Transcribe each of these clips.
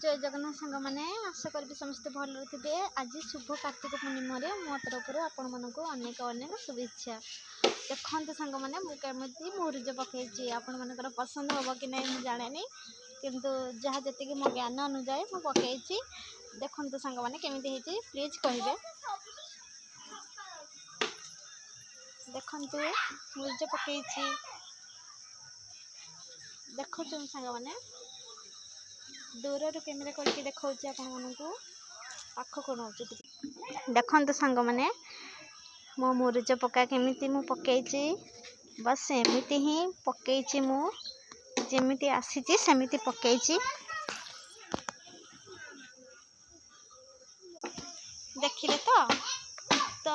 जय जगन्नाथ सांग मैंने आशा करी समस्त भल थे। आज शुभ कार्तिक पूर्णिम मो तरफ आपण मानक अनेक अनेक शुभेच्छा। देखते सांग मैंने मुझे मुरुज पकई आपण मानकर पसंद हम कि नहीं जाने किंतु जहाँ जी मो ज्ञान अनुजाई मुझे पकई। देखते सांग मैंने केमी प्लीज कहे देखते मुरुज पकई देखो सांग मैंने दूर कैमेरा करके देखा पाख नौ देखते सांग मैंने मो मुरुज पका केमी मु पकई बस एमती ही पकई जमी आसी सेमती पकई। देखिले तो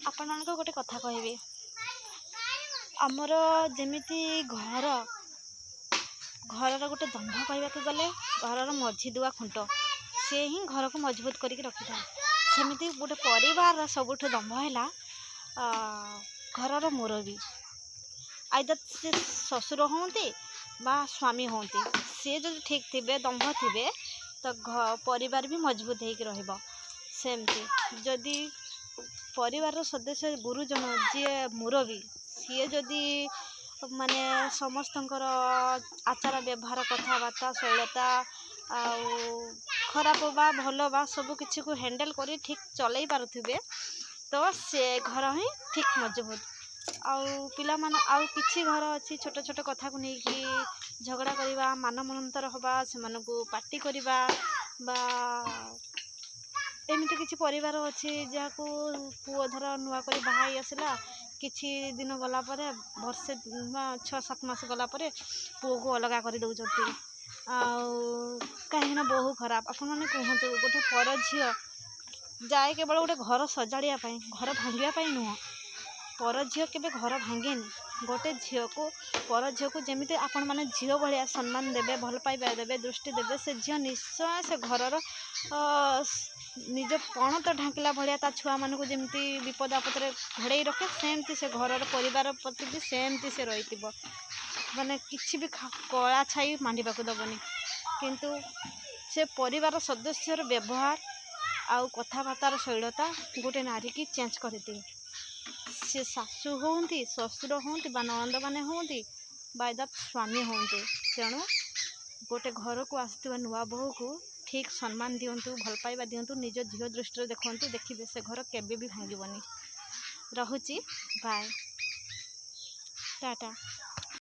आपण मान गोटे कथा कहबी आमर जमीती घर गोटे दंभ कहवाक गले घर मझी दुआ खुंट सी ही घर को मजबूत करके रखी था। सेमती गोटे परिवार सबुठ दंभ है घर मुरबी आइदर से ससुर होती बा स्वामी होती सी जो ठीक थे दंभ थे तो परिवार भी मजबूत होकर रहिबो। सेमती जदि परिवार सदस्य गुरुजन जी मुरबी सी जदि माने समस्तंकर आचार व्यवहार कथबार्ता शैलता खराब बा भल बा सब किसी को हैंडल कर ठीक चलई पारुथिबे तो से घर ही ठीक मजबूत। आउ पिला मान आउ किछि घर अच्छी छोट छोट कथा को लेकिन झगड़ा करवा मान मनंतर हवा से पार्टी करवा बा एमती किसी परिवार अच्छी जहाँ को पुओ धर नुआ कर बाहर आसला किछि दिन गला परे वर्षे 6-7 मास गला परे पुओ को अलग कर दौरान कहीं बहु खराब आपण मैंने कहतु गोटे पर झी जाए केवल गोटे घर सजाड़िया घर भांगापी नुह पर झील के घर भांगेनी गोटे झील को पर झील को जमी आपण मैंने झील भाया सम्मान देवे भल पाइबा देवे दृष्टि देवे से झील निश्चय से घर निज पण तो ढांकिला भाया ता छुआ मान को जमी विपद आपद घोड़े रखे सेमती से घर परिवार प्रति भी सेमती से रही माने किसी भी कला छाई मांडा दबनी किंतु से परिवार सदस्यर व्यवहार आउ कथबार्तार शैलता गोटे नारी की चेंज कर दिए। सी सासू होती ससुर होती ननंद मैंने होती बायदा स्वामी होती तेणु गोटे घर को आसुवा नुआ बोह को ठीक सम्मान दिंतु भल पाइबा दिंतु निज झील दृष्टि देखु देखिए से घर केबे भी भांगनी। रहुची बाय टाटा।